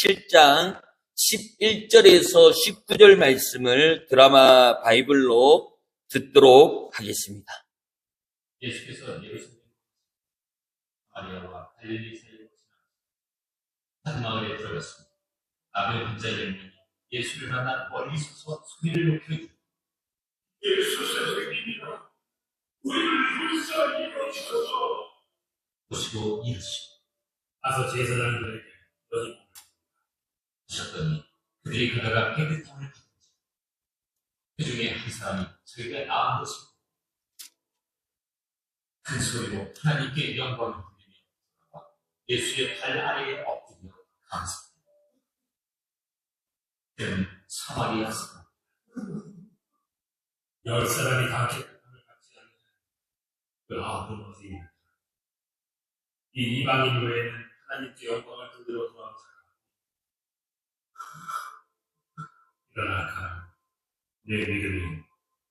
17장 11절에서 19절 말씀을 드라마 바이블로 듣도록 하겠습니다. 예수께서 예루살렘 마리아와 갈릴리 사이로 한 마을에 들어갔습니다. 나병 환자 10명이 예수를 만나 멀리 서서 소리를 높여 이르되 예수 선생님이여, 우리를 불쌍히 여기소서. 보시고 이르시고 가서 제사장들에게 너희 하셨더니 그들이 가다가 깨끗함을 받은지 그 중에 한 사람이 저에게 나은 것입니다. 큰 소리로 하나님께 영광을 돌리며 예수의 발 아래에 엎드려 감사합니다. 그는 사마리아 사람 10사람이 다 깨끗함을 받지 않는 그 아홉은 어디입니까? 이 이방인 외에는 하나님께 영광을 돌리러 돌아온 사람. 일어나 가라. 내 믿음이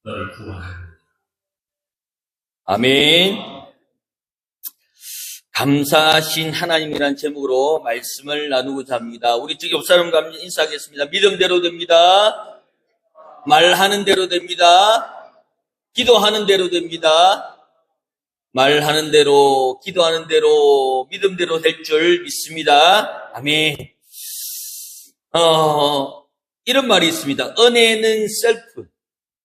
너를 구원하리라. 아멘. 감사하신 하나님이란 제목으로 말씀을 나누고자 합니다. 우리 쪽 옆 사람과 인사하겠습니다. 믿음대로 됩니다. 말하는 대로 됩니다. 기도하는 대로 됩니다. 말하는 대로, 기도하는 대로, 믿음대로 될 줄 믿습니다. 아멘. 이런 말이 있습니다. 은혜는 셀프,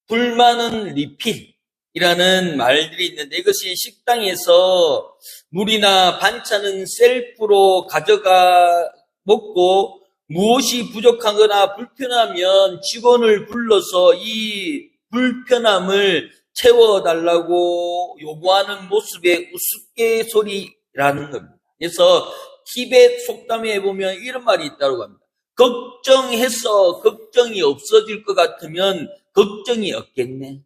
불만은 리필이라는 말들이 있는데, 이것이 식당에서 물이나 반찬은 셀프로 가져가 먹고 무엇이 부족하거나 불편하면 직원을 불러서 이 불편함을 채워달라고 요구하는 모습의 우스갯소리라는 겁니다. 그래서 티벳 속담에 보면 이런 말이 있다고 합니다. 걱정해서 걱정이 없어질 것 같으면 걱정이 없겠네.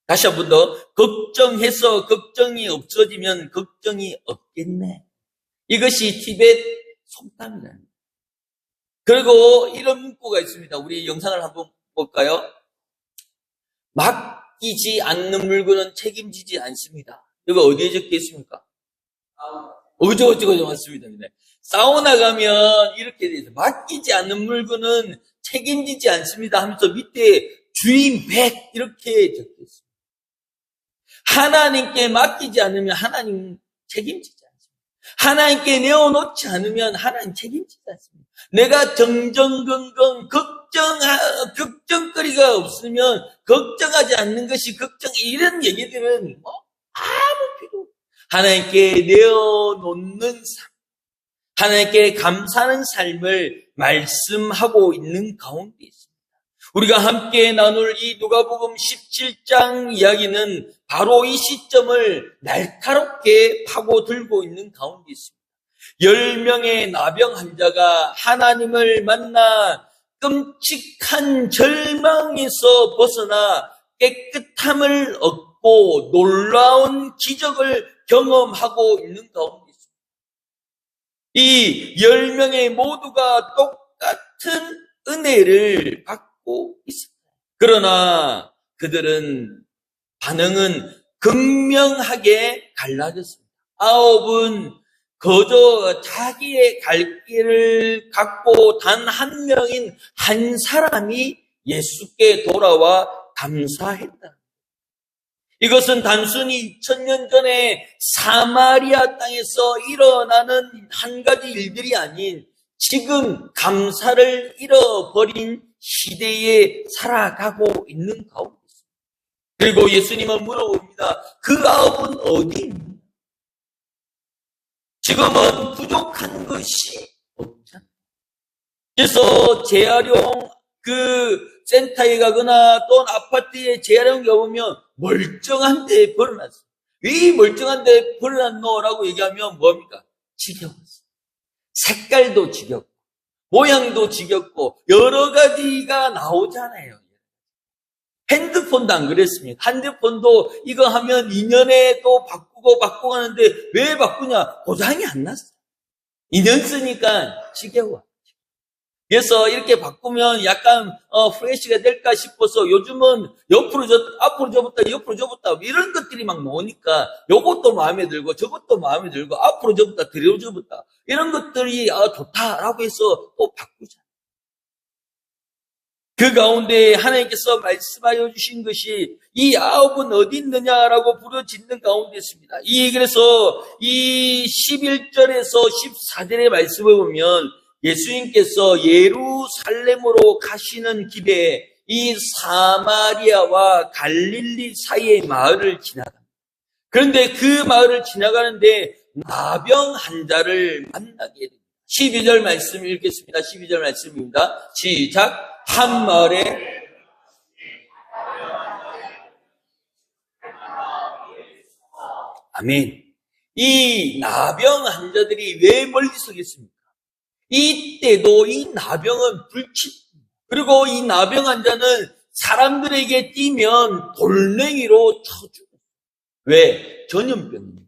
다시 한 번 더, 걱정해서 걱정이 없어지면 걱정이 없겠네. 이것이 티벳 속담이랍니다. 그리고 이런 문구가 있습니다. 우리 영상을 한번 볼까요? 맡기지 않는 물건은 책임지지 않습니다. 이거 어디에 적혀 있습니까? 어쩌고저쩌고 맞습니다. 사우나 가면 이렇게 돼 있어요. 맡기지 않는 물건은 책임지지 않습니다 하면서 밑에 주인 100 이렇게 적혀 있습니다. 하나님께 맡기지 않으면 하나님 책임지지 않습니다. 하나님께 내어놓지 않으면 하나님 책임지지 않습니다. 내가 정정건건 걱정거리가 없으면 걱정하지 않는 것이 걱정, 이런 얘기들은 아무 필요 없어요. 하나님께 내어놓는 삶, 하나님께 감사하는 삶을 말씀하고 있는 가운데 있습니다. 우리가 함께 나눌 이 누가복음 17장 이야기는 바로 이 시점을 날카롭게 파고들고 있는 가운데 있습니다. 10명의 나병 환자가 하나님을 만나 끔찍한 절망에서 벗어나 깨끗함을 얻고 놀라운 기적을 경험하고 있는 가운데 있습니다. 이 10명의 모두가 똑같은 은혜를 받고 있습니다. 그러나 그들은 반응은 극명하게 갈라졌습니다. 9은 그저 자기의 갈 길을 갖고 단 한 명인 한 사람이 예수께 돌아와 감사했다. 이것은 단순히 2000년 전에 사마리아 땅에서 일어나는 한 가지 일들이 아닌 지금 감사를 잃어버린 시대에 살아가고 있는 가운데 있습니다. 그리고 예수님은 물어봅니다. 그 9은 어디 있는가? 지금은 부족한 것이 없잖아요. 그래서 재활용 센터에 가거나 또는 아파트에 재활용 가보면 멀쩡한 데 버려놨어요. 왜 멀쩡한 데 버려놨노라고 얘기하면 뭡니까? 지겨웠어요. 색깔도 지겹고 모양도 지겹고 여러 가지가 나오잖아요. 핸드폰도 안 그랬습니까? 핸드폰도 이거 하면 2년에 또 바꾸고 하는데 왜 바꾸냐? 고장이 안 났어. 2년 쓰니까 지겨워. 그래서 이렇게 바꾸면 약간 프레시가 될까 싶어서 요즘은 앞으로 접었다 옆으로 접었다 이런 것들이 막 나오니까 요것도 마음에 들고 저것도 마음에 들고 앞으로 접었다 뒤로 접었다 이런 것들이 좋다라고 해서 또 바꾸자. 그 가운데 하나님께서 말씀하여 주신 것이 이 아홉은 어디 있느냐라고 부르짖는 가운데 있습니다. 그래서 이 11절에서 14절의 말씀을 보면 예수님께서 예루살렘으로 가시는 길에 이 사마리아와 갈릴리 사이의 마을을 지나갑니다. 그런데 그 마을을 지나가는데 나병 환자를 만나게 됩니다. 12절 말씀 읽겠습니다. 12절 말씀입니다. 시작. 한 마을에 아멘. 이 나병 환자들이 왜 멀리 서겠습니까? 이때도 이 나병은 불치입니다. 그리고 이 나병 환자는 사람들에게 띄면 돌멩이로 쳐 죽어요. 왜? 전염병입니다.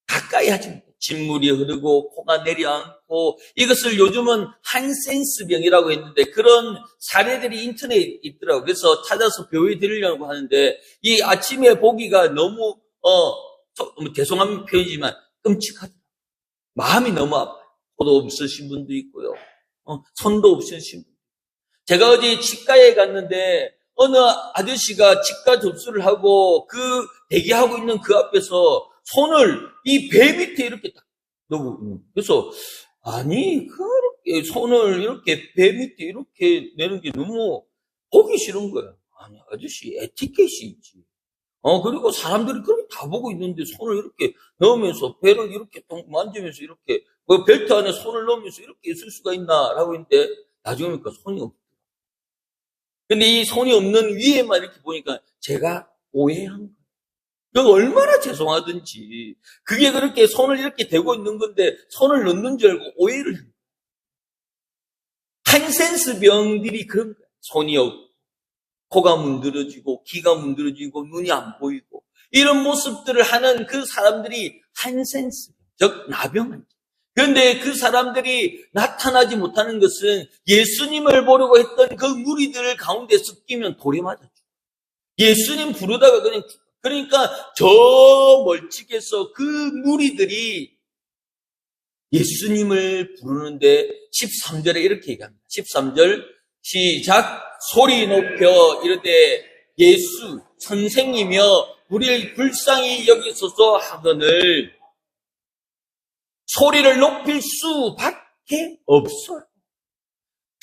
가까이 하지 못해요. 진물이 흐르고 코가 내려앉고 이것을 요즘은 한센스병이라고 했는데 그런 사례들이 인터넷에 있더라고요. 그래서 찾아서 보여드리려고 하는데 이 아침에 보기가 너무 죄송한 표현이지만 끔찍하더라고요. 마음이 너무 아파요. 코도 없으신 분도 있고요. 손도 없으신 분도 있고요. 제가 어제 치과에 갔는데 어느 아저씨가 치과 접수를 하고 대기하고 있는 그 앞에서 손을 이 배 밑에 이렇게 딱 넣고, 그래서, 아니, 그렇게 손을 이렇게 배 밑에 이렇게 내는 게 너무 보기 싫은 거야. 아니, 아저씨, 에티켓이 있지. 그리고 사람들이 그렇게 다 보고 있는데 손을 이렇게 넣으면서 배를 이렇게 만지면서 이렇게, 벨트 안에 손을 넣으면서 이렇게 있을 수가 있나라고 했는데, 나중에 보니까 손이 없더라. 근데 이 손이 없는 위에만 이렇게 보니까 제가 오해한 거야. 그 얼마나 죄송하든지 그게 그렇게 손을 이렇게 대고 있는 건데 손을 넣는 줄 알고 오해를 합니다. 한센스 병들이 그런 거예요. 손이 없고 코가 문드러지고 귀가 문드러지고 눈이 안 보이고 이런 모습들을 하는 그 사람들이 한센스, 즉 나병환자. 그런데 그 사람들이 나타나지 못하는 것은 예수님을 보려고 했던 그 무리들 가운데 섞이면 돌에 맞았죠. 예수님 부르다가 그냥 그러니까 저 멀찍해서 그 무리들이 예수님을 부르는데 13절에 이렇게 얘기합니다. 13절 시작. 소리 높여 이르되 예수 선생이며 우리를 불쌍히 여기소서 하거늘 소리를 높일 수밖에 없어요.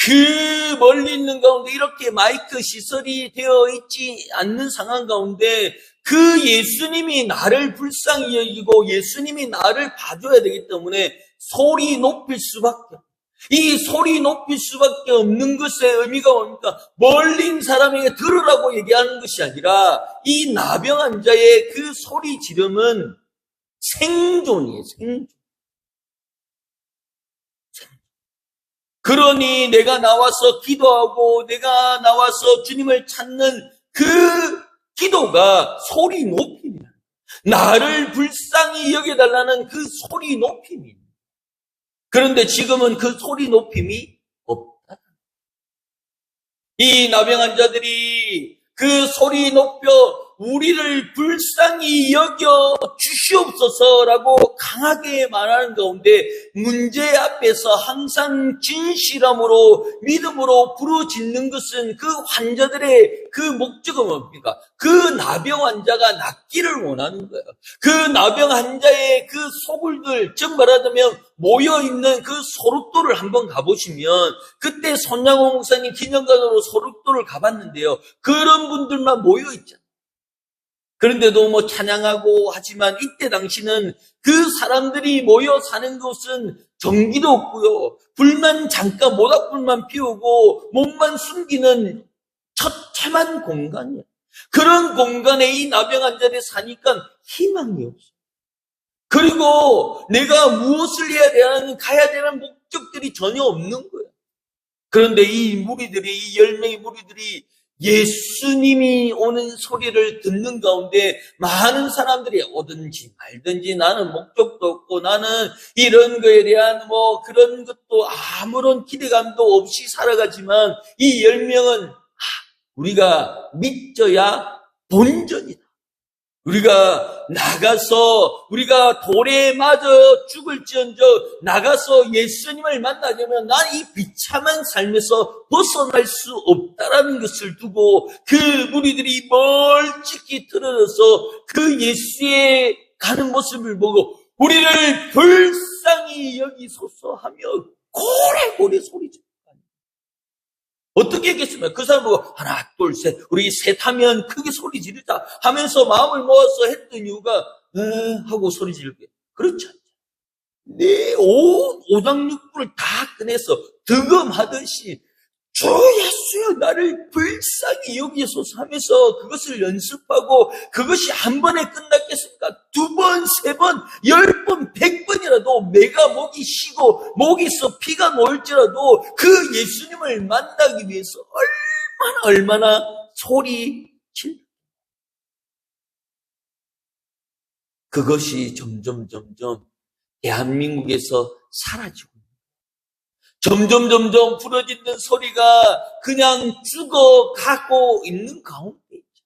그 멀리 있는 가운데 이렇게 마이크 시설이 되어 있지 않는 상황 가운데 그 예수님이 나를 불쌍히 여기고 예수님이 나를 봐줘야 되기 때문에 소리 높일 수밖에 없어요. 이 소리 높일 수밖에 없는 것의 의미가 뭡니까? 멀리 있는 사람에게 들으라고 얘기하는 것이 아니라 이 나병 환자의 그 소리 지름은 생존이에요. 생존. 그러니 내가 나와서 기도하고 내가 나와서 주님을 찾는 그 기도가 소리 높임이다. 나를 불쌍히 여겨달라는 그 소리 높임입니다. 그런데 지금은 그 소리 높임이 없다. 이 나병 환자들이 그 소리 높여 우리를 불쌍히 여겨 주시옵소서라고 강하게 말하는 가운데 문제 앞에서 항상 진실함으로 믿음으로 부르짖는 것은 그 환자들의 그 목적은 뭡니까? 그 나병 환자가 낫기를 원하는 거예요. 그 나병 환자의 그 소굴들, 즉 말하자면 모여있는 그 소록도를 한번 가보시면 그때 손양호 목사님 기념관으로 소록도를 가봤는데요. 그런 분들만 모여있잖아요. 그런데도 찬양하고 하지만 이때 당시는 그 사람들이 모여 사는 곳은 전기도 없고요. 불만 잠깐 모닥불만 피우고 몸만 숨기는 처참한 공간이에요. 그런 공간에 이 나병 환자들이 사니까 희망이 없어요. 그리고 내가 무엇을 해야 되는 가야 되는 목적들이 전혀 없는 거예요. 그런데 이 무리들이 이 10명의 무리들이 예수님이 오는 소리를 듣는 가운데 많은 사람들이 오든지 말든지 나는 목적도 없고 나는 이런 거에 대한 그런 것도 아무런 기대감도 없이 살아가지만 이 10명은 우리가 믿져야 본전이다. 우리가 나가서 우리가 돌에 맞아 죽을지언정 나가서 예수님을 만나려면 난 이 비참한 삶에서 벗어날 수 없다라는 것을 두고 그 무리들이 멀찍이 틀어져서 그 예수의 가는 모습을 보고 우리를 불쌍히 여기소서 하며 고래고래 소리죠. 어떻게 했겠습니까? 그 사람 보고 하나, 둘, 셋, 우리 셋 하면 크게 소리 지르자 하면서 마음을 모아서 했던 이유가 하고 소리 지르게. 그렇지 않죠. 내 오장육부를 다 꺼내서 득음하듯이 주 예수여 나를 불쌍히 여기소서 하면서 그것을 연습하고 그것이 한 번에 끝났겠습니까? 2번, 3번, 10번, 100번이라도 내가 목이 쉬고 목에서 피가 나올지라도 그 예수님을 만나기 위해서 얼마나 소리칠 그것이 점점 대한민국에서 사라지고 점점 부러지는 소리가 그냥 죽어가고 있는 가운데 있죠.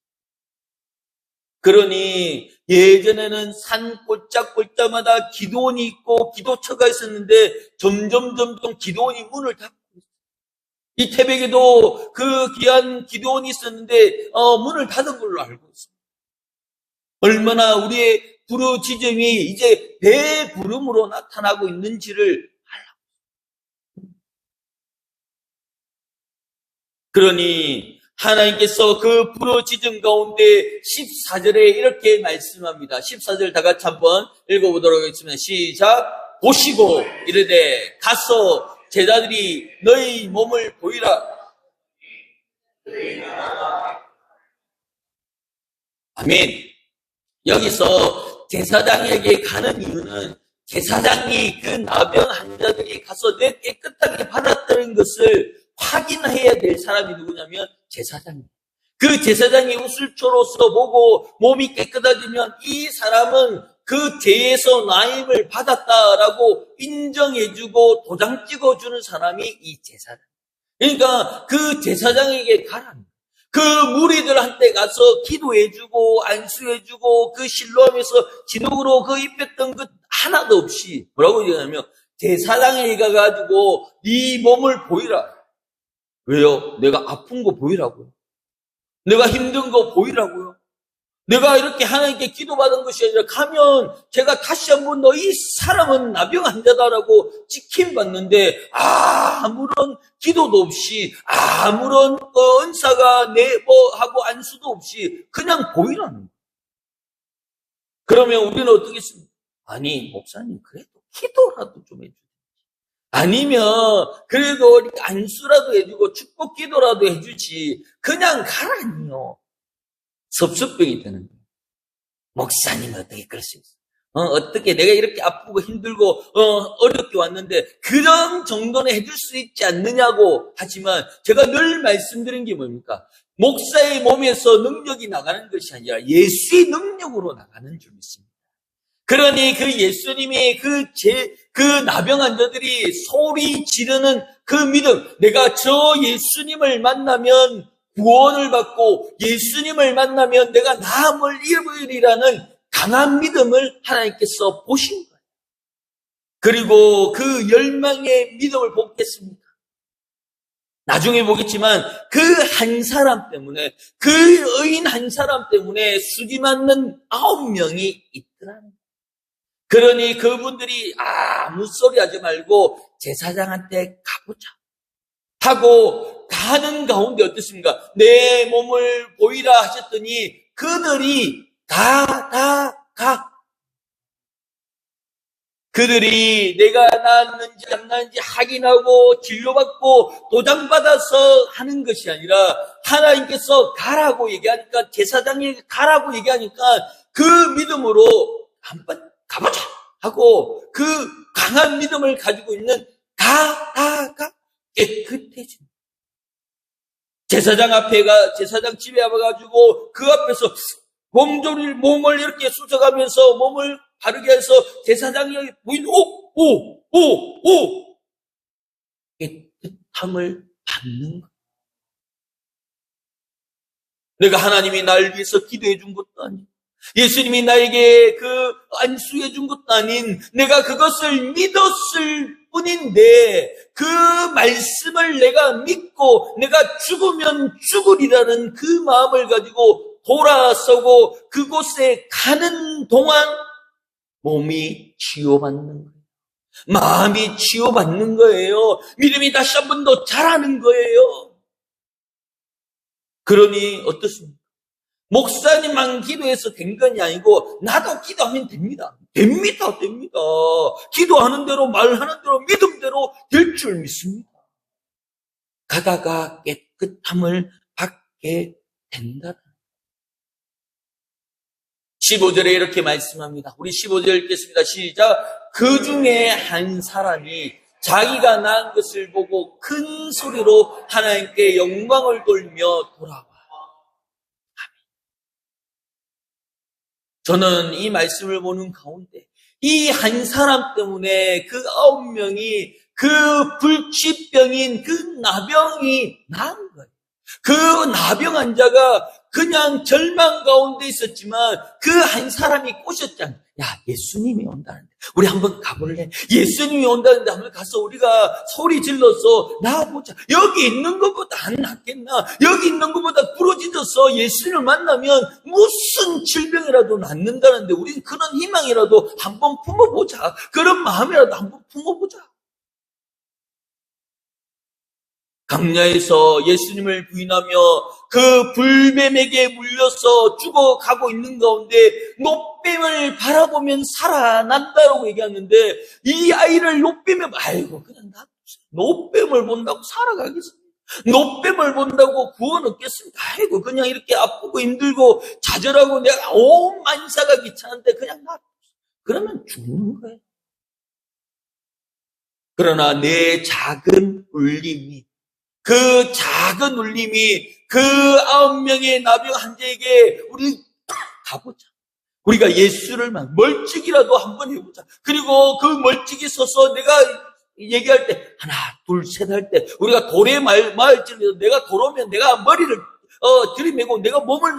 그러니 예전에는 산 골짜골짜마다 기도원이 있고 기도처가 있었는데 점점 기도원이 문을 닫고 있어요. 이 태백에도 그 귀한 기도원이 있었는데 문을 닫은 걸로 알고 있습니다. 얼마나 우리의 부르짖음이 이제 배부름으로 나타나고 있는지를 그러니 하나님께서 그 부르짖음 가운데 14절에 이렇게 말씀합니다. 14절 다 같이 한번 읽어보도록 하겠습니다. 시작. 보시고 이르되 가서 제자들이 너희 몸을 보이라. 아멘. 여기서 제사장에게 가는 이유는 제사장이 그 나병 환자들이 가서 내 깨끗하게 받았다는 것을 확인해야 될 사람이 누구냐면 제사장입니다. 그 제사장이 우슬초로서 보고 몸이 깨끗해지면 이 사람은 그 죄에서 나임을 받았다라고 인정해주고 도장 찍어주는 사람이 이 제사장. 그러니까 그 제사장에게 가랍니다. 그 무리들한테 가서 기도해주고 안수해주고 그 실로하면서 진흙으로 그 입혔던 것 하나도 없이 뭐라고 얘기하냐면 제사장에게 가가지고 네 몸을 보이라. 왜요? 내가 아픈 거 보이라고요. 내가 힘든 거 보이라고요. 내가 이렇게 하나님께 기도받은 것이 아니라 가면 제가 다시 한번 너 이 사람은 나병 환자다라고 찍힘받는데 아무런 기도도 없이 아무런 은사가 하고 안수도 없이 그냥 보이라는 거예요. 그러면 우리는 어떻게 했습니까? 아니 목사님 그래도 기도라도 좀 해주세요. 아니면 그래도 안수라도 해주고 축복 기도라도 해주지 그냥 가라니요. 섭섭병이 되는 거예요. 목사님은 어떻게 그럴 수 있어? 어떻게 내가 이렇게 아프고 힘들고 어렵게 왔는데 그런 정도는 해줄 수 있지 않느냐고 하지만 제가 늘 말씀드린 게 뭡니까? 목사의 몸에서 능력이 나가는 것이 아니라 예수의 능력으로 나가는 줄 믿습니다. 그러니 그 예수님이 그 나병 환자들이 소리 지르는 그 믿음, 내가 저 예수님을 만나면 구원을 받고 예수님을 만나면 내가 나음을 입으리라는 강한 믿음을 하나님께서 보신 거예요. 그리고 그 열망의 믿음을 보겠습니까? 나중에 보겠지만 그 한 사람 때문에 그 의인 한 사람 때문에 수지 맞는 9명이 있더라는 거예요. 그러니 그분들이 아무 소리 하지 말고 제사장한테 가보자 하고 가는 가운데 어떻습니까? 내 몸을 보이라 하셨더니 그들이 가. 그들이 내가 낳았는지 안 낳았는지 확인하고 진료받고 도장받아서 하는 것이 아니라 하나님께서 가라고 얘기하니까 제사장에게 가라고 얘기하니까 그 믿음으로 한번 가보자 하고 그 강한 믿음을 가지고 있는 가 깨끗해집니다. 제사장 집에 와가지고 그 앞에서 몸을 이렇게 쑤셔가면서 몸을 바르게 해서 제사장이 보인 깨끗함을 받는 것. 내가 하나님이 날 위해서 기도해 준 것도 아니고 예수님이 나에게 그 안수해 준 것도 아닌 내가 그것을 믿었을 뿐인데 그 말씀을 내가 믿고 내가 죽으면 죽으리라는 그 마음을 가지고 돌아서고 그곳에 가는 동안 몸이 치유받는 거예요. 마음이 치유받는 거예요. 믿음이 다시 한 번 더 자라는 거예요. 그러니 어떻습니까? 목사님만 기도해서 된 건이 아니고 나도 기도하면 됩니다. 됩니다. 기도하는 대로 말하는 대로 믿음대로 될 줄 믿습니다. 가다가 깨끗함을 받게 된다. 15절에 이렇게 말씀합니다. 우리 15절 읽겠습니다. 시작. 그 중에 한 사람이 자기가 낳은 것을 보고 큰 소리로 하나님께 영광을 돌며 돌아와. 저는 이 말씀을 보는 가운데 이 한 사람 때문에 그 9명이 그 불치병인 그 나병이 나은 거예요. 그 나병 환자가 그냥 절망 가운데 있었지만 그 한 사람이 꼬셨잖아. 야, 예수님이 온다는데 우리 한번 가볼래? 예수님이 온다는데 한번 가서 우리가 소리 질러서 나와보자. 여기 있는 것보다 안 낫겠나? 여기 있는 것보다 부러지져서 예수님을 만나면 무슨 질병이라도 낫는다는데 우리는 그런 희망이라도 한번 품어보자. 그런 마음이라도 한번 품어보자. 강야에서 예수님을 부인하며 그 불뱀에게 물려서 죽어가고 있는 가운데 노뱀을 바라보면 살아난다라고 얘기하는데 이 아이를 노뱀에 아이고 그냥 놔두세요. 노뱀을 본다고 살아가겠습니다. 노뱀을 본다고 구원 얻겠습니다. 아이고 그냥 이렇게 아프고 힘들고 좌절하고 내가 온 만사가 귀찮은데 그냥 놔두세요. 그러면 죽는 거예요. 그러나 내 작은 울림이 그 작은 울림이 그 9명의 나병 환자에게 우리 가보자. 우리가 예수를 멀찍이라도 한번 해보자. 그리고 그 멀찍이 서서 내가 얘기할 때 하나 둘 셋 할 때 우리가 돌에 마을쯤에서 내가 돌오면 내가 머리를 들이매고 내가 몸을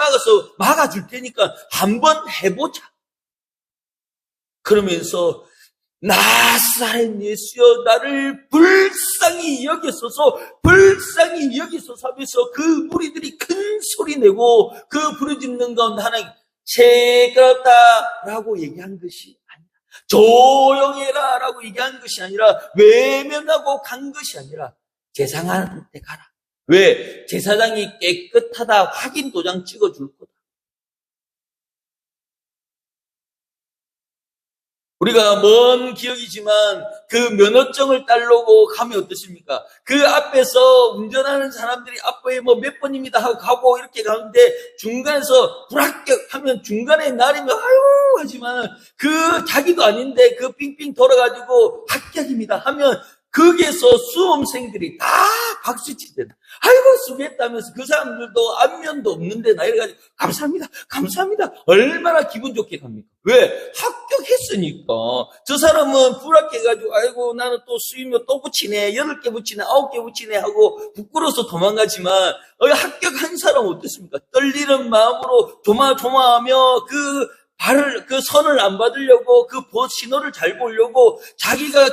막아줄 테니까 한번 해보자. 그러면서 나사렛 예수여 나를 불쌍히 여기소서 하면서 그 무리들이 큰 소리 내고 그 부르짖는 가운데 하나님 시끄럽다라고 얘기한 것이 아니라 조용해라 라고 얘기한 것이 아니라 외면하고 간 것이 아니라 제사장한테 가라. 왜? 제사장이 깨끗하다 확인 도장 찍어줄 거다. 우리가 먼 기억이지만 그 면허증을 따려고 가면 어떻습니까? 그 앞에서 운전하는 사람들이 앞에 몇 번입니다 하고 가고 이렇게 가는데 중간에서 불합격하면 중간에 나리면 아유 하지만 그 자기도 아닌데 그 빙빙 돌아가지고 합격입니다 하면 거기에서 수험생들이 다 박수치잖아. 아이고 수고했다면서 그 사람들도 안면도 없는데 나 이래가지고 감사합니다. 얼마나 기분 좋게 갑니까? 왜? 합격했으니까. 저 사람은 불합격해가지고 아이고 나는 또 수임료 또 붙이네 8개 붙이네 9개 붙이네 하고 부끄러워서 도망가지만 합격한 사람은 어떻습니까? 떨리는 마음으로 조마조마하며 그 선을 안 받으려고 그 신호를 잘 보려고 자기가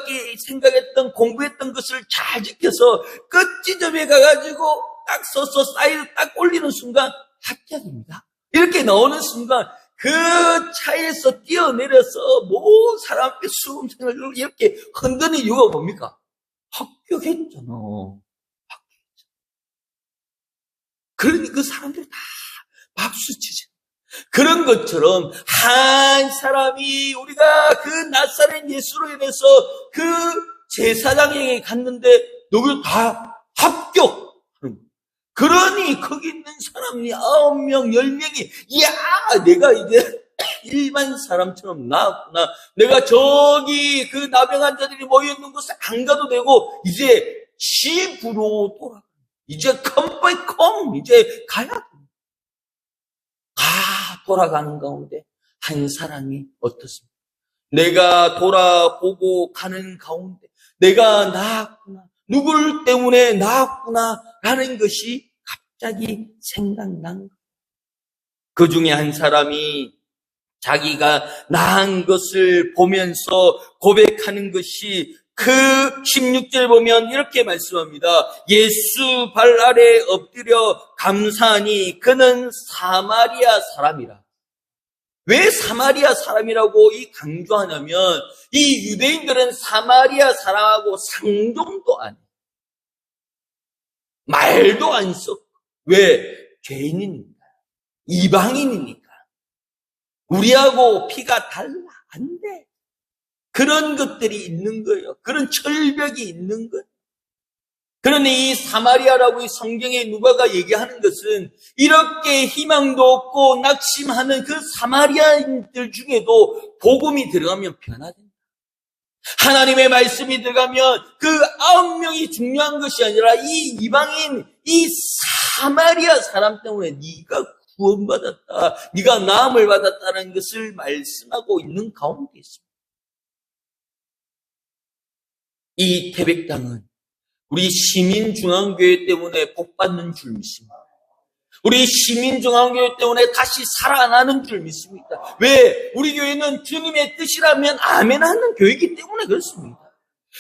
생각했던 공부했던 것을 잘 지켜서 끝 지점에 가가지고 딱 서서 사인을 딱 올리는 순간 합격입니다. 이렇게 나오는 순간 그 차에서 뛰어내려서 모든 사람 앞에 수험생을 이렇게 흔드는 이유가 뭡니까? 합격했잖아. 그러니 그 사람들이 다 박수치죠. 그런 것처럼 한 사람이 우리가 그 나사렛 예수로 인해서 그 제사장에게 갔는데 너희 다 합격. 그러니 거기 있는 사람이 9명, 10명이 야 내가 이제 일반 사람처럼 나왔구나. 내가 저기 그 나병 환자들이 모여있는 곳에 안 가도 되고 이제 집으로 돌아가. 이제 come back home. 이제 가야 돼. 돌아가는 가운데 한 사람이 어떻습니까? 내가 돌아보고 가는 가운데 내가 나았구나. 누굴 때문에 나았구나. 라는 것이 갑자기 생각난 거예요. 그 중에 한 사람이 자기가 나은 것을 보면서 고백하는 것이 그 16절 보면 이렇게 말씀합니다. 예수 발 아래 엎드려 감사하니 그는 사마리아 사람이라. 왜 사마리아 사람이라고 이 강조하냐면 이 유대인들은 사마리아 사람하고 상종도 안 해. 말도 안 써. 왜? 죄인이니까. 이방인이니까. 우리하고 피가 달라. 안 돼. 그런 것들이 있는 거예요. 그런 철벽이 있는 거예요. 그러니 이 사마리아라고 이 성경에 누가가 얘기하는 것은 이렇게 희망도 없고 낙심하는 그 사마리아인들 중에도 복음이 들어가면 변화된다. 하나님의 말씀이 들어가면 그 9명이 중요한 것이 아니라 이 이방인, 이 사마리아 사람 때문에 네가 구원받았다, 네가 나음을 받았다는 것을 말씀하고 있는 가운데 있습니다. 이 태백당은 우리 시민중앙교회 때문에 복받는 줄 믿습니다. 우리 시민중앙교회 때문에 다시 살아나는 줄 믿습니다. 왜? 우리 교회는 주님의 뜻이라면 아멘 하는 교회이기 때문에 그렇습니다.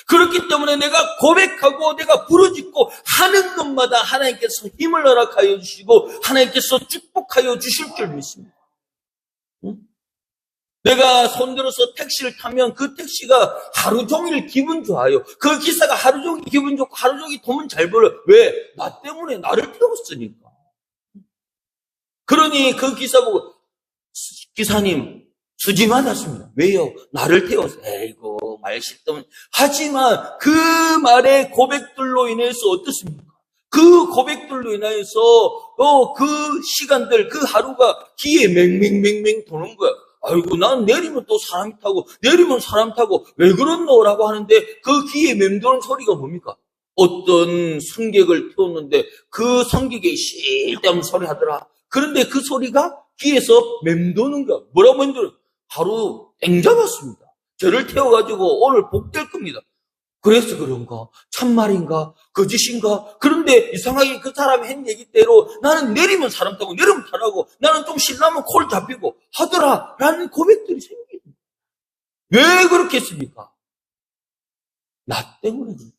그렇기 때문에 내가 고백하고 내가 부르짖고 하는 것마다 하나님께서 힘을 허락하여 주시고 하나님께서 축복하여 주실 줄 믿습니다. 응? 내가 손들어서 택시를 타면 그 택시가 하루 종일 기분 좋아요. 그 기사가 하루 종일 기분 좋고 하루 종일 돈은 잘 벌어요. 왜? 나 때문에 나를 태웠으니까. 그러니 그 기사 보고 기사님 수지 맞았습니다. 왜요? 나를 태워서. 에이고 말 싫다면. 하지만 그 말의 고백들로 인해서 어떻습니까? 그 고백들로 인해서 그 시간들 그 하루가 귀에 맹맹맹맹 도는 거야. 아이고 난 내리면 또 사람이 타고 내리면 사람 타고 왜 그렇노라고 하는데 그 귀에 맴도는 소리가 뭡니까? 어떤 승객을 태웠는데 그 승객이 쉴데없는 소리 하더라. 그런데 그 소리가 귀에서 맴도는 거야. 뭐라고 맴도는? 하루 땡 잡았습니다. 저를 태워가지고 오늘 복될 겁니다. 그래서 그런가? 참말인가? 거짓인가? 그런데 이상하게 그 사람이 한 얘기대로 나는 내리면 사람 타고 내리면 타라고 나는 좀 신나면 콜 잡히고 하더라 라는 고백들이 생기는 거예요. 왜 그렇게 했습니까? 나 때문에 그렇다.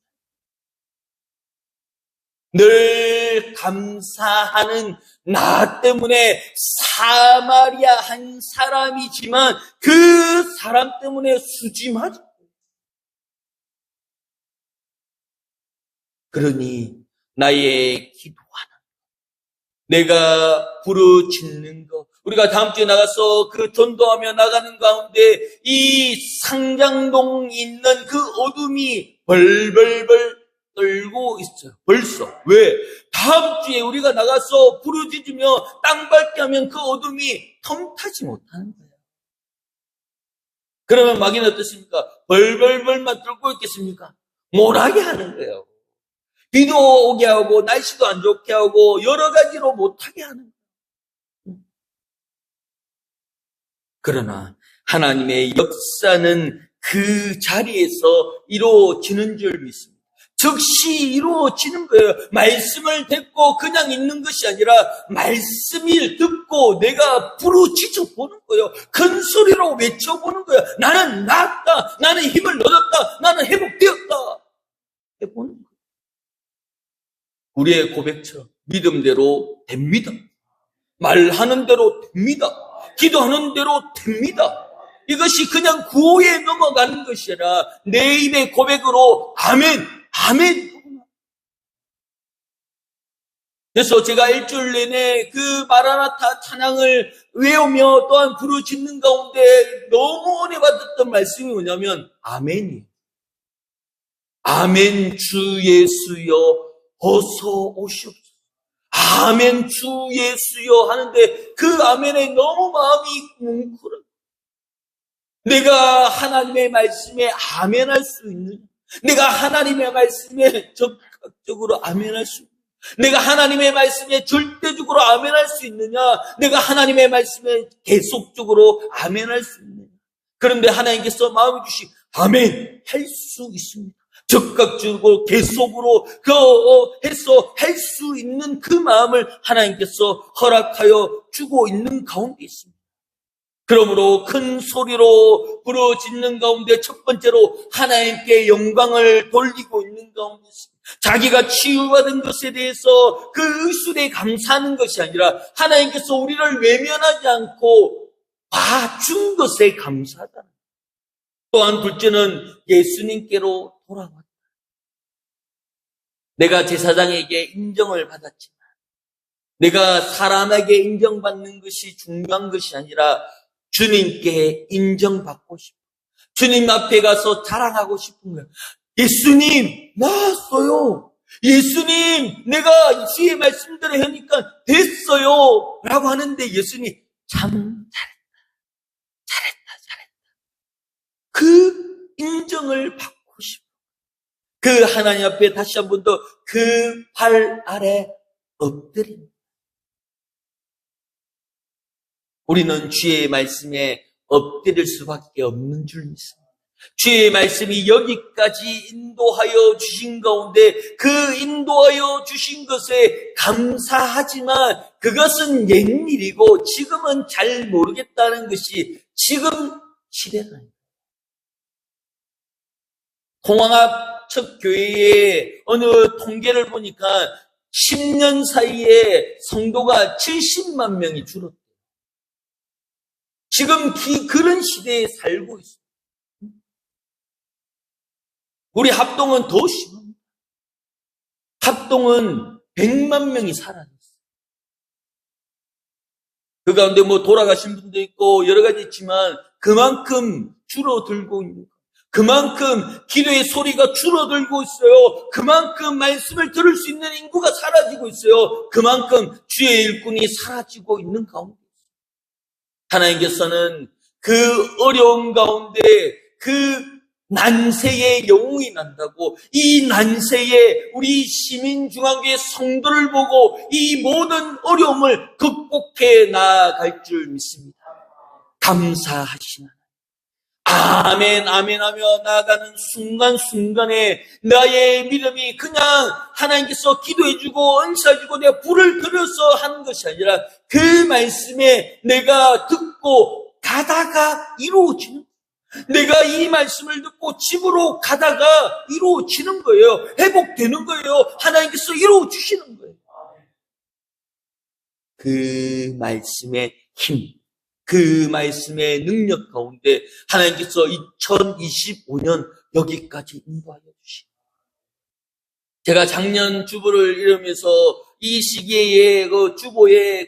늘 감사하는 나 때문에 사마리아 한 사람이지만 그 사람 때문에 수짐하지. 그러니 나의 기도하는 내가 부르짖는 것 우리가 다음 주에 나가서 그 전도하며 나가는 가운데 이 상장동 있는 그 어둠이 벌벌벌 떨고 있어요. 벌써. 왜? 다음 주에 우리가 나가서 부르짖으며 땅 밟게 하면 그 어둠이 텀타지 못하는 거예요. 그러면 마귀는 어떻습니까? 벌벌벌만 떨고 있겠습니까? 못하게 하는 거예요. 비도 오게 하고 날씨도 안 좋게 하고 여러 가지로 못하게 하는 거예요. 그러나 하나님의 역사는 그 자리에서 이루어지는 줄 믿습니다. 즉시 이루어지는 거예요. 말씀을 듣고 그냥 있는 것이 아니라 말씀을 듣고 내가 부르짖어 보는 거예요. 큰 소리로 외쳐보는 거예요. 나는 나았다. 나는 힘을 얻었다. 나는 회복되었다. 해보는 거예요. 우리의 고백처럼 믿음대로 됩니다. 말하는 대로 됩니다. 기도하는 대로 됩니다. 이것이 그냥 구호에 넘어가는 것이 아니라 내 입의 고백으로 아멘, 아멘. 그래서 제가 일주일 내내 그 마라나타 찬양을 외우며 또한 부르짖는 가운데 너무 은혜 받았던 말씀이 뭐냐면 아멘이에요. 아멘 주 예수여 어서 오시옵소서. 아멘 주 예수여 하는데 그 아멘에 너무 마음이 뭉클해. 내가 하나님의 말씀에 아멘할 수 있느냐? 내가 하나님의 말씀에 적극적으로 아멘할 수 있느냐? 내가 하나님의 말씀에 절대적으로 아멘할 수 있느냐? 내가 하나님의 말씀에 계속적으로 아멘할 수 있느냐? 그런데 하나님께서 마음을 주시 아멘 할 수 있습니다. 적극적으로 계속으로 해서 할 수 있는 그 마음을 하나님께서 허락하여 주고 있는 가운데 있습니다. 그러므로 큰 소리로 부르짖는 가운데 첫 번째로 하나님께 영광을 돌리고 있는 가운데 있습니다. 자기가 치유받은 것에 대해서 그 의술에 감사하는 것이 아니라 하나님께서 우리를 외면하지 않고 봐준 것에 감사하다. 또한 둘째는 예수님께로 돌아왔다. 내가 제사장에게 인정을 받았지만 내가 사람에게 인정받는 것이 중요한 것이 아니라 주님께 인정받고 싶어. 주님 앞에 가서 자랑하고 싶은 거예요. 예수님, 나았어요. 예수님, 내가 주의 말씀대로 하니까 됐어요. 라고 하는데 예수님, 참 잘했다. 그 인정을 받고 싶어. 그 하나님 앞에 다시 한 번 더 그 발 아래 엎드립니다. 우리는 주의 말씀에 엎드릴 수밖에 없는 줄 믿습니다. 주의 말씀이 여기까지 인도하여 주신 가운데 그 인도하여 주신 것에 감사하지만 그것은 옛일이고 지금은 잘 모르겠다는 것이 지금 시대가 아닙니다. 공항 앞 첫 교회에 어느 통계를 보니까 10년 사이에 성도가 70만 명이 줄었대요. 지금 그런 시대에 살고 있어요. 우리 합동은 더 심합니다. 합동은 100만 명이 사라졌어요. 그 가운데 돌아가신 분도 있고 여러 가지 있지만 그만큼 줄어들고 있는 거예요. 그만큼 기도의 소리가 줄어들고 있어요. 그만큼 말씀을 들을 수 있는 인구가 사라지고 있어요. 그만큼 주의 일꾼이 사라지고 있는 가운데 하나님께서는 그 어려운 가운데 그 난세에 영웅이 난다고 이 난세에 우리 시민중앙교회 성도를 보고 이 모든 어려움을 극복해 나아갈 줄 믿습니다. 감사하시나 아멘 하며 나아가는 순간순간에 나의 믿음이 그냥 하나님께서 기도해주고 은사해주고 내가 불을 들여서 하는 것이 아니라 그 말씀에 내가 듣고 가다가 이루어지는 거예요. 내가 이 말씀을 듣고 집으로 가다가 이루어지는 거예요. 회복되는 거예요. 하나님께서 이루어주시는 거예요. 그 말씀의 힘, 그 말씀의 능력 가운데 하나님께서 2025년 여기까지 인도하여 주시고 제가 작년 주보를 이루면서 이 시기에 그 주보에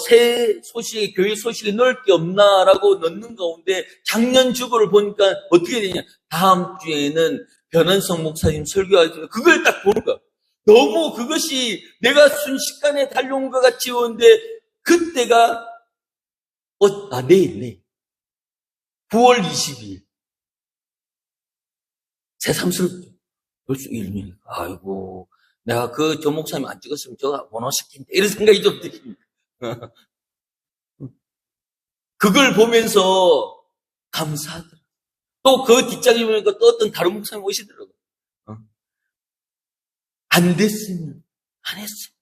새 소식, 교회 소식이 넣을 게 없나라고 넣는 가운데 작년 주보를 보니까 어떻게 되냐. 다음 주에는 변원성 목사님 설교하시면 그걸 딱 보는 거야. 너무 그것이 내가 순식간에 달려온 것 같이 오는데 그때가 내일 9월 22일 새삼스럽죠. 벌써 1년이니까 아이고 내가 저 목사님 안 찍었으면 저가 원어시킨데 이런 생각이 좀 듭니다. 그걸 보면서 감사하더라고요. 또 그 뒷장에 보니까 또 어떤 다른 목사님 오시더라고요. 안 됐으면 안 했어요.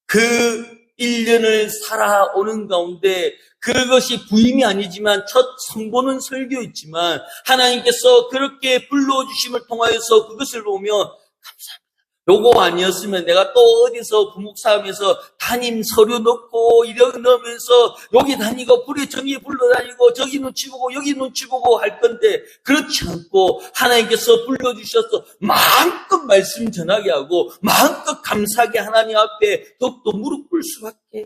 그 1년을 살아오는 가운데 그것이 부임이 아니지만 첫 선보는 설교였지만 하나님께서 그렇게 불러주심을 통하여서 그것을 보면 감사합니다. 요거 아니었으면 내가 또 어디서 부목사하면서 담임 서류 넣고 이런 넣으면서 여기 다니고 불의 정의에 불러다니고 저기 눈치 보고 여기 눈치 보고 할 건데 그렇지 않고 하나님께서 불러주셔서 마음껏 말씀 전하게 하고 마음껏 감사하게 하나님 앞에 더욱더 무릎 꿇을 수밖에.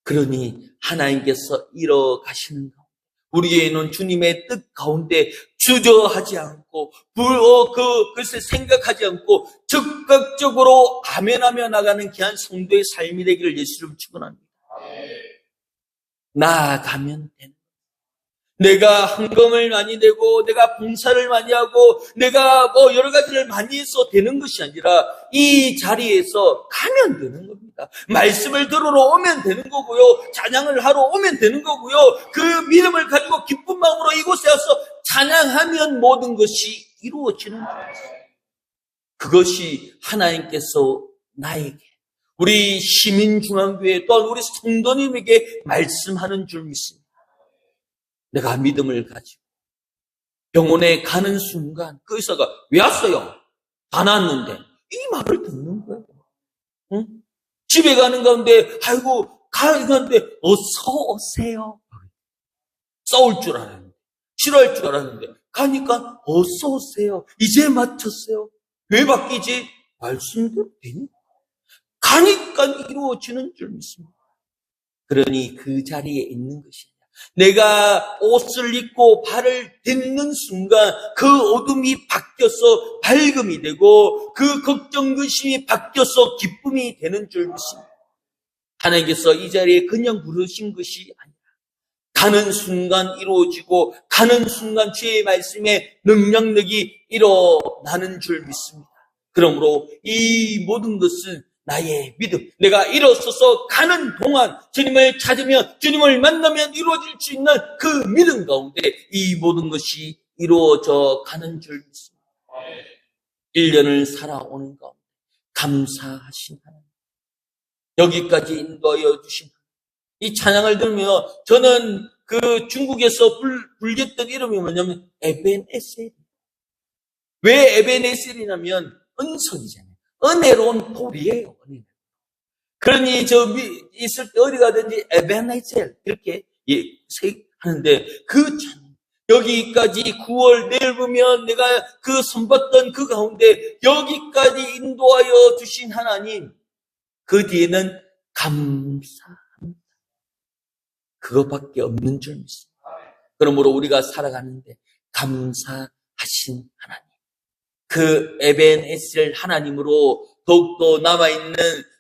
그러니 하나님께서 이뤄가시는 것. 우리 교회는 주님의 뜻 가운데 주저하지 않고 그것을 생각하지 않고 적극적으로 아멘하며 나가는 귀한 성도의 삶이 되기를 예수를 축원합니다. 나아가면 되는 내가 헌금을 많이 내고 내가 봉사를 많이 하고 내가 여러 가지를 많이 해서 되는 것이 아니라 이 자리에서 가면 되는 겁니다. 말씀을 들으러 오면 되는 거고요. 찬양을 하러 오면 되는 거고요. 그 믿음을 가지고 기쁜 마음으로 이곳에 와서 찬양하면 모든 것이 이루어지는 거예요. 그것이 하나님께서 나에게, 우리 시민중앙교회 또한 우리 성도님에게 말씀하는 줄 믿습니다. 내가 믿음을 가지고 병원에 가는 순간 그 의사가 왜 왔어요? 다 나았는데 이 말을 듣는 거예요. 응? 집에 가는 가운데 아이고 가는데 어서 오세요. 싸울 줄 알았는데 싫어할 줄 알았는데 가니까 어서 오세요. 이제 마쳤어요. 왜 바뀌지? 말씀대로 되니까. 가니까 이루어지는 줄 믿습니다. 그러니 그 자리에 있는 것이 내가 옷을 입고 발을 딛는 순간 그 어둠이 바뀌어서 밝음이 되고 그 걱정, 근심이 바뀌어서 기쁨이 되는 줄 믿습니다. 하나님께서 이 자리에 그냥 부르신 것이 아니라 가는 순간 이루어지고 가는 순간 주의 말씀에 능력이 일어나는 줄 믿습니다. 그러므로 이 모든 것은 나의 믿음, 내가 일어서서 가는 동안 주님을 찾으면 주님을 만나면 이루어질 수 있는 그 믿음 가운데 이 모든 것이 이루어져 가는 줄 믿습니다. 1년을 살아오는 가운데 감사하신 하나님, 여기까지 인도하여 주신 하나님, 이 찬양을 들으면 저는 그 중국에서 불렸던 이름이 뭐냐면 에벤에셀. 왜 에벤에셀이냐면 은석이잖아요. 은혜로운 돌이에요. 그러니 있을 때 어디 가든지 에벤에셀 이렇게 하는데 그 찬양, 여기까지 9월 내일 보면 내가 그 선봤던 그 가운데 여기까지 인도하여 주신 하나님, 그 뒤에는 감사합니다. 그것밖에 없는 줄 믿습니다. 그러므로 우리가 살아가는데 감사하신 하나님, 그 에벤에셀 하나님으로 더욱더 남아있는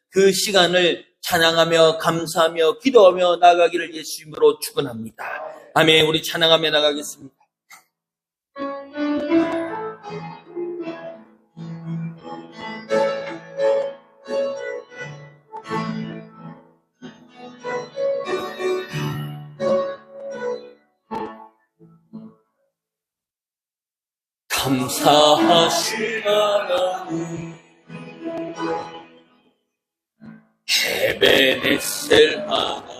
그 시간을 찬양하며 감사하며 기도하며 나가기를 예수님으로 축원합니다. 아멘. 우리 찬양하며 나가겠습니다. 감사하신 하나님, 에벤에셀 하나님,